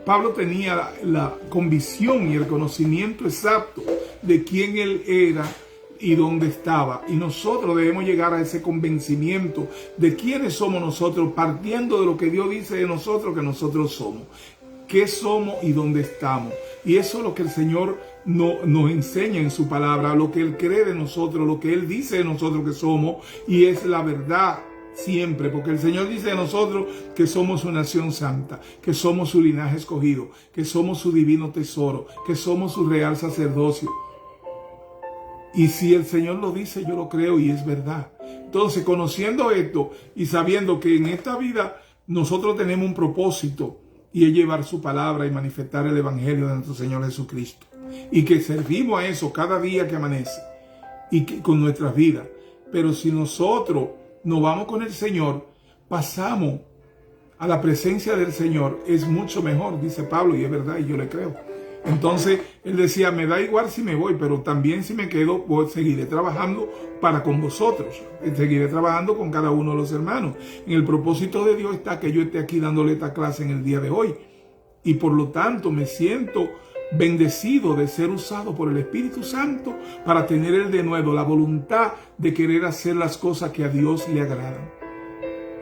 Pablo tenía la convicción y el conocimiento exacto de quién él era y dónde estaba. Y nosotros debemos llegar a ese convencimiento de quiénes somos nosotros, partiendo de lo que Dios dice de nosotros que nosotros somos. ¿Qué somos y dónde estamos? Y eso es lo que el Señor nos enseña en su palabra, lo que Él cree de nosotros, lo que Él dice de nosotros que somos, y es la verdad siempre, porque el Señor dice de nosotros que somos su nación santa, que somos su linaje escogido, que somos su divino tesoro, que somos su real sacerdocio. Y si el Señor lo dice, yo lo creo y es verdad. Entonces, conociendo esto y sabiendo que en esta vida nosotros tenemos un propósito, y es llevar su palabra y manifestar el Evangelio de nuestro Señor Jesucristo. Y que servimos a eso cada día que amanece y con nuestras vidas. Pero si nosotros nos vamos con el Señor, pasamos a la presencia del Señor, es mucho mejor, dice Pablo, y es verdad, y yo le creo. Entonces, él decía, me da igual si me voy, pero también si me quedo, pues seguiré trabajando para con vosotros. Seguiré trabajando con cada uno de los hermanos. En el propósito de Dios está que yo esté aquí dándole esta clase en el día de hoy. Y por lo tanto, me siento bendecido de ser usado por el Espíritu Santo para tener el denuedo, la voluntad de querer hacer las cosas que a Dios le agradan.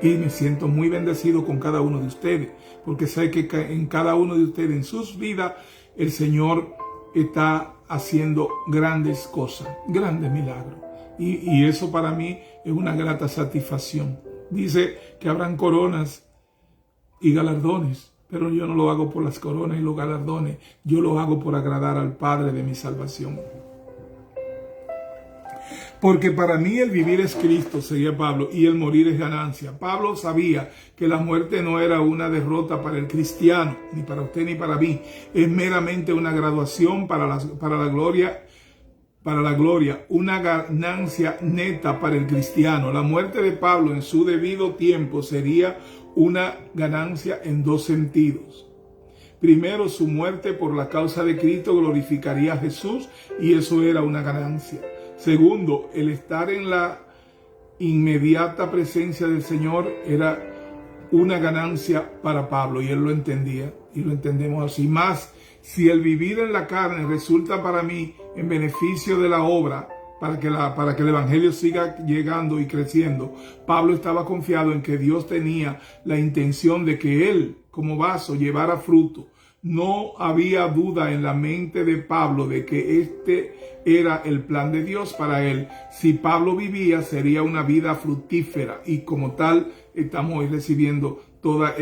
Y me siento muy bendecido con cada uno de ustedes, porque sé que en cada uno de ustedes, en sus vidas, el Señor está haciendo grandes cosas, grandes milagros. Y eso para mí es una grata satisfacción. Dice que habrán coronas y galardones, pero yo no lo hago por las coronas y los galardones. Yo lo hago por agradar al Padre de mi salvación. Porque para mí el vivir es Cristo, seguía Pablo, y el morir es ganancia. Pablo sabía que la muerte no era una derrota para el cristiano, ni para usted ni para mí. Es meramente una graduación para la gloria, una ganancia neta para el cristiano. La muerte de Pablo en su debido tiempo sería una ganancia en dos sentidos. Primero, su muerte por la causa de Cristo glorificaría a Jesús, y eso era una ganancia. Segundo, el estar en la inmediata presencia del Señor era una ganancia para Pablo, y él lo entendía, y lo entendemos así. Más, si el vivir en la carne resulta para mí en beneficio de la obra, para que el evangelio siga llegando y creciendo, Pablo estaba confiado en que Dios tenía la intención de que él, como vaso, llevara fruto. No había duda en la mente de Pablo de que este era el plan de Dios para él. Si Pablo vivía, sería una vida fructífera, y como tal estamos hoy recibiendo toda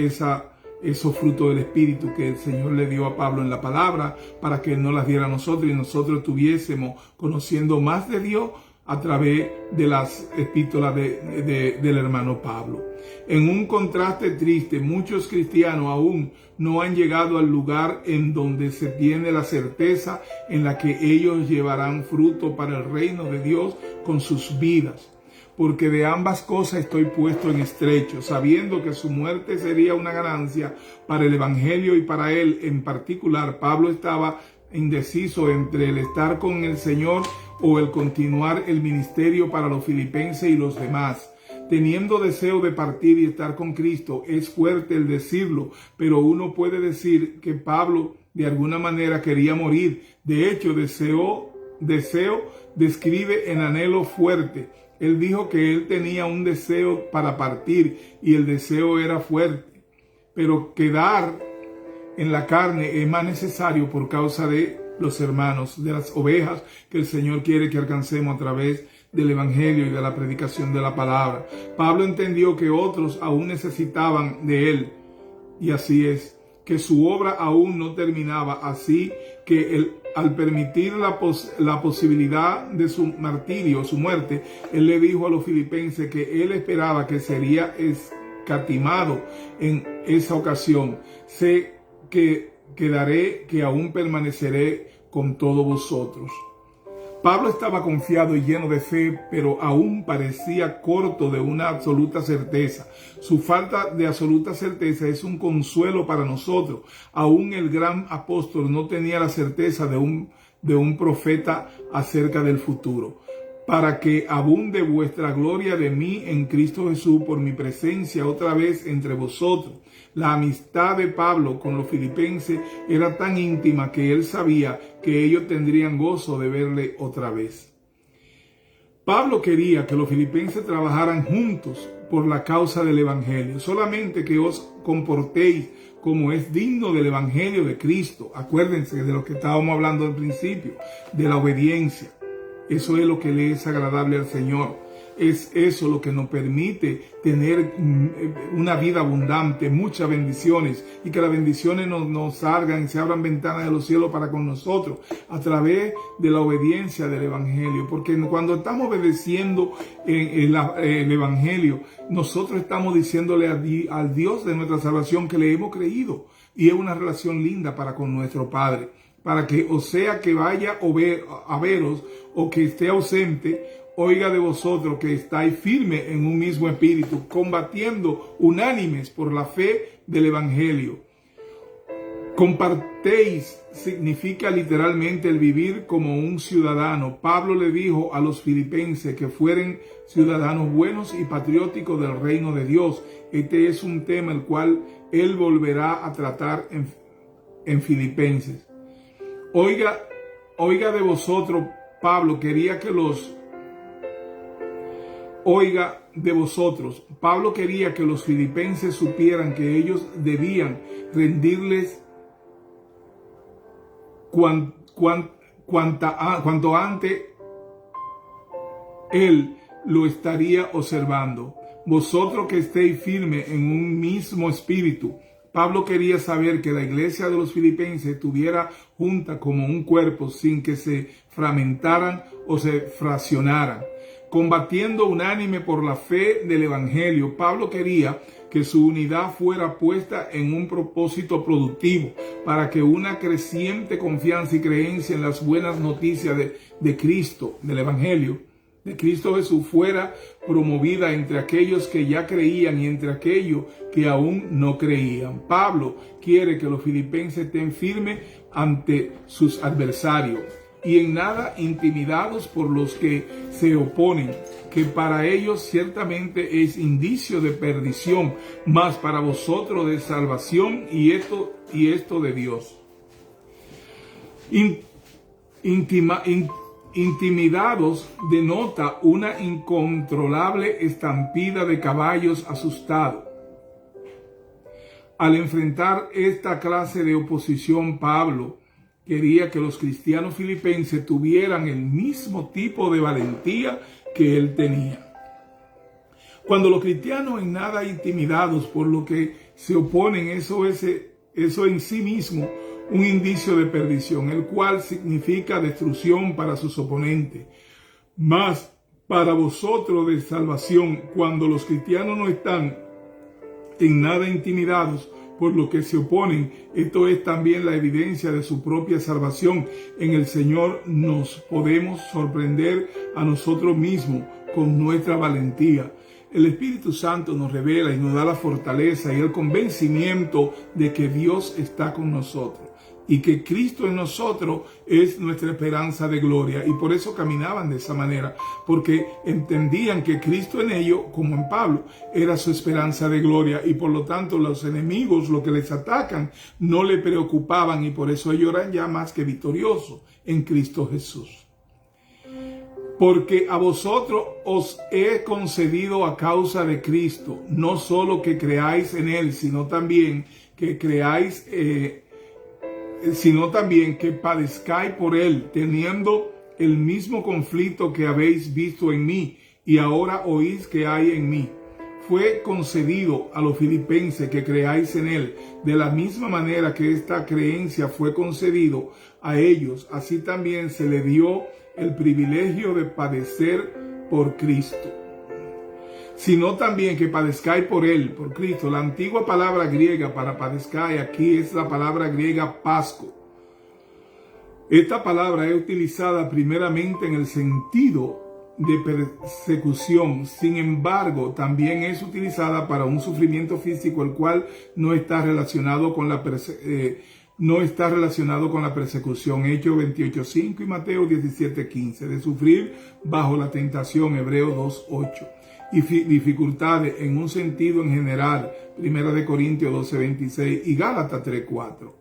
esos frutos del Espíritu que el Señor le dio a Pablo en la palabra, para que Él nos las diera a nosotros y nosotros estuviésemos conociendo más de Dios a través de las epístolas del hermano Pablo. En un contraste triste, muchos cristianos aún no han llegado al lugar en donde se tiene la certeza en la que ellos llevarán fruto para el reino de Dios con sus vidas. Porque de ambas cosas estoy puesto en estrecho, sabiendo que su muerte sería una ganancia para el evangelio y para él en particular. Pablo estaba indeciso entre el estar con el Señor o el continuar el ministerio para los filipenses y los demás. Teniendo deseo de partir y estar con Cristo, es fuerte el decirlo, pero uno puede decir que Pablo de alguna manera quería morir. De hecho, deseo describe en anhelo fuerte. Él dijo que él tenía un deseo para partir y el deseo era fuerte, pero quedar en la carne es más necesario por causa de los hermanos, de las ovejas que el Señor quiere que alcancemos a través del evangelio y de la predicación de la palabra. Pablo entendió que otros aún necesitaban de él, y así es, que su obra aún no terminaba, así que al permitir la posibilidad de su martirio, su muerte, él le dijo a los filipenses que él esperaba que sería escatimado en esa ocasión. Sé que quedaré, que aún permaneceré con todos vosotros. Pablo estaba confiado y lleno de fe, pero aún parecía corto de una absoluta certeza. Su falta de absoluta certeza es un consuelo para nosotros. Aún el gran apóstol no tenía la certeza de un profeta acerca del futuro. Para que abunde vuestra gloria de mí en Cristo Jesús por mi presencia otra vez entre vosotros. La amistad de Pablo con los filipenses era tan íntima que él sabía que ellos tendrían gozo de verle otra vez. Pablo quería que los filipenses trabajaran juntos por la causa del evangelio. Solamente que os comportéis como es digno del evangelio de Cristo. Acuérdense de lo que estábamos hablando al principio, de la obediencia. Eso es lo que le es agradable al Señor. Es eso lo que nos permite tener una vida abundante, muchas bendiciones, y que las bendiciones nos salgan y se abran ventanas de los cielos para con nosotros a través de la obediencia del evangelio. Porque cuando estamos obedeciendo el evangelio, nosotros estamos diciéndole al Dios de nuestra salvación que le hemos creído, y es una relación linda para con nuestro Padre. Para que, o sea que vaya a veros o que esté ausente, oiga de vosotros que estáis firmes en un mismo espíritu, combatiendo unánimes por la fe del evangelio. Compartéis significa literalmente el vivir como un ciudadano. Pablo le dijo a los filipenses que fueran ciudadanos buenos y patrióticos del reino de Dios. Este es un tema el cual él volverá a tratar en Filipenses. Oiga de vosotros, Pablo quería que los filipenses supieran que ellos debían rendirles cuanto antes él lo estaría observando. Vosotros que estéis firmes en un mismo espíritu. Pablo quería saber que la iglesia de los filipenses estuviera junta como un cuerpo, sin que se fragmentaran o se fraccionaran. Combatiendo unánime por la fe del evangelio, Pablo quería que su unidad fuera puesta en un propósito productivo, para que una creciente confianza y creencia en las buenas noticias de Cristo, del evangelio, de Cristo Jesús, fuera promovida entre aquellos que ya creían y entre aquellos que aún no creían. Pablo quiere que los filipenses estén firmes ante sus adversarios y en nada intimidados por los que se oponen, que para ellos ciertamente es indicio de perdición, mas para vosotros de salvación, y esto de Dios. Intimidados denota una incontrolable estampida de caballos asustados. Al enfrentar esta clase de oposición, Pablo quería que los cristianos filipenses tuvieran el mismo tipo de valentía que él tenía. Cuando los cristianos en nada intimidados por lo que se oponen, eso en sí mismo un indicio de perdición, el cual significa destrucción para sus oponentes. Mas para vosotros de salvación, cuando los cristianos no están en nada intimidados por lo que se oponen, esto es también la evidencia de su propia salvación. En el Señor nos podemos sorprender a nosotros mismos con nuestra valentía. El Espíritu Santo nos revela y nos da la fortaleza y el convencimiento de que Dios está con nosotros y que Cristo en nosotros es nuestra esperanza de gloria. Y por eso caminaban de esa manera, porque entendían que Cristo en ellos, como en Pablo, era su esperanza de gloria, y por lo tanto los enemigos, lo que les atacan, no le preocupaban, y por eso ellos eran ya más que victoriosos en Cristo Jesús. Porque a vosotros os he concedido a causa de Cristo, no solo que creáis en Él, sino también que padezcáis por Él, teniendo el mismo conflicto que habéis visto en mí y ahora oís que hay en mí. Fue concedido a los filipenses que creáis en Él, de la misma manera que esta creencia fue concedido a ellos, así también se le dio el privilegio de padecer por Cristo. Sino también que padezcáis por Él, por Cristo. La antigua palabra griega para padezcáis aquí es la palabra griega pasco. Esta palabra es utilizada primeramente en el sentido de persecución. Sin embargo, también es utilizada para un sufrimiento físico, el cual no está relacionado con la persecución. Hechos 28:5 y Mateo 17:15. De sufrir bajo la tentación, Hebreos 2:8. Y dificultades en un sentido en general, 1 Corintios 12:26 y Gálatas 3:4.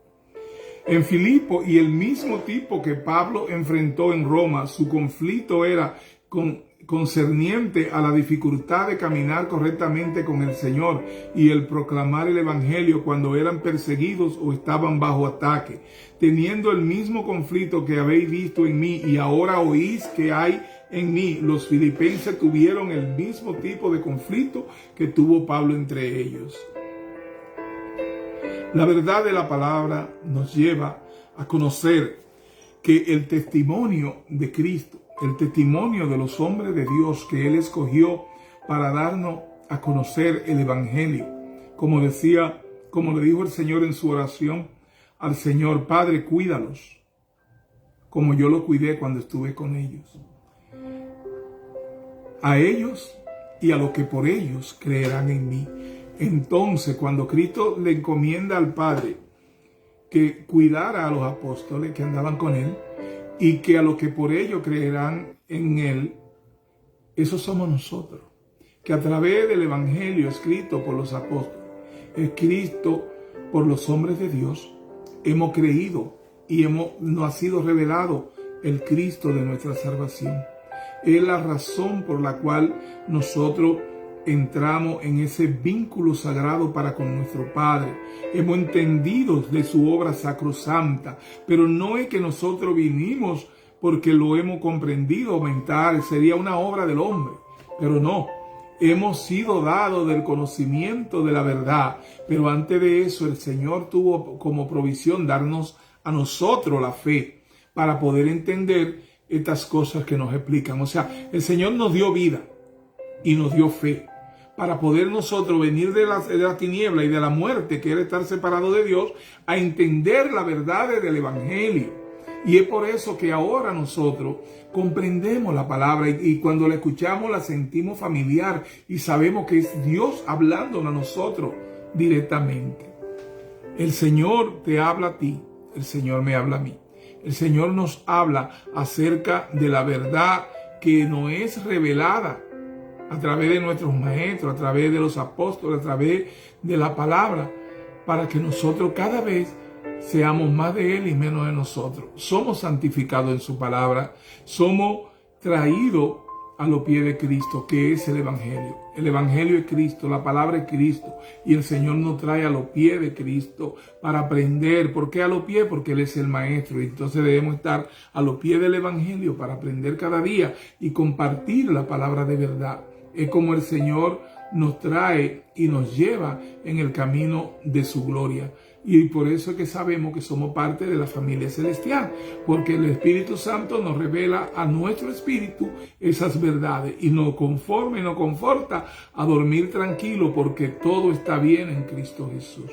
En Filipo, y el mismo tipo que Pablo enfrentó en Roma, su conflicto era concerniente a la dificultad de caminar correctamente con el Señor y el proclamar el Evangelio cuando eran perseguidos o estaban bajo ataque. Teniendo el mismo conflicto que habéis visto en mí y ahora oís que hay en mí, los filipenses tuvieron el mismo tipo de conflicto que tuvo Pablo entre ellos. La verdad de la palabra nos lleva a conocer que el testimonio de Cristo, el testimonio de los hombres de Dios que Él escogió para darnos a conocer el Evangelio, como le dijo el Señor en su oración al Señor: Padre, cuídalos, como yo los cuidé cuando estuve con ellos. A ellos y a los que por ellos creerán en mí. Entonces, cuando Cristo le encomienda al Padre que cuidara a los apóstoles que andaban con Él, y que a los que por ello creerán en Él, esos somos nosotros, que a través del Evangelio escrito por los apóstoles, escrito por los hombres de Dios, hemos creído y nos ha sido revelado el Cristo de nuestra salvación. Es la razón por la cual nosotros entramos en ese vínculo sagrado para con nuestro Padre. Hemos entendido de su obra sacrosanta, pero no es que nosotros vinimos porque lo hemos comprendido, aumentar, sería una obra del hombre, pero no. Hemos sido dados del conocimiento de la verdad, pero antes de eso el Señor tuvo como provisión darnos a nosotros la fe para poder entender estas cosas que nos explican. O sea, el Señor nos dio vida y nos dio fe para poder nosotros venir de la tiniebla y de la muerte, que era estar separado de Dios, a entender la verdad del Evangelio. Y es por eso que ahora nosotros comprendemos la palabra y cuando la escuchamos la sentimos familiar y sabemos que es Dios hablándonos a nosotros directamente. El Señor te habla a ti, el Señor me habla a mí. El Señor nos habla acerca de la verdad que nos es revelada a través de nuestros maestros, a través de los apóstoles, a través de la palabra, para que nosotros cada vez seamos más de Él y menos de nosotros. Somos santificados en su palabra, somos traídos a los pies de Cristo, que es el Evangelio. El Evangelio es Cristo, la palabra es Cristo, y el Señor nos trae a los pies de Cristo para aprender. ¿Por qué a los pies? Porque Él es el Maestro, y entonces debemos estar a los pies del Evangelio para aprender cada día y compartir la palabra de verdad. Es como el Señor nos trae y nos lleva en el camino de su gloria. Y por eso es que sabemos que somos parte de la familia celestial, porque el Espíritu Santo nos revela a nuestro espíritu esas verdades y nos conforma y nos conforta a dormir tranquilo, porque todo está bien en Cristo Jesús.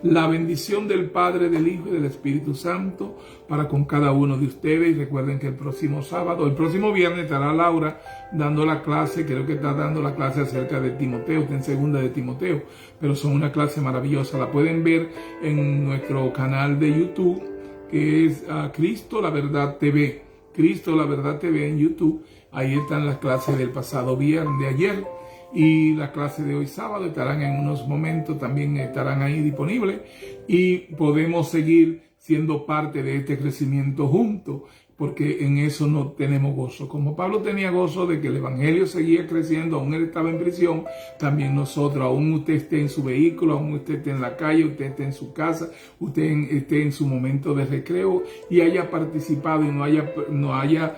La bendición del Padre, del Hijo y del Espíritu Santo para con cada uno de ustedes. Y recuerden que el próximo viernes estará Laura dando la clase, creo que está dando la clase acerca de Timoteo, está en segunda de Timoteo, pero son una clase maravillosa. La pueden ver en nuestro canal de YouTube, que es Cristo la Verdad TV. Cristo la Verdad TV en YouTube. Ahí están las clases del pasado viernes, de ayer, y las clases de hoy sábado estarán en unos momentos, también estarán ahí disponibles, y podemos seguir siendo parte de este crecimiento juntos, porque en eso no tenemos gozo. Como Pablo tenía gozo de que el Evangelio seguía creciendo, aún él estaba en prisión, también nosotros, aún usted esté en su vehículo, aún usted esté en la calle, usted esté en su casa, usted esté en su momento de recreo y haya participado y no haya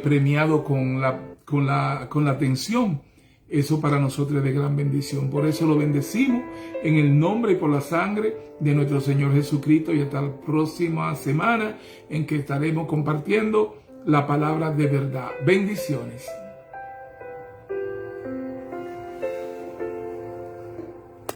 premiado con la atención. Eso para nosotros es de gran bendición. Por eso lo bendecimos en el nombre y por la sangre de nuestro Señor Jesucristo. Y hasta la próxima semana en que estaremos compartiendo la palabra de verdad. Bendiciones.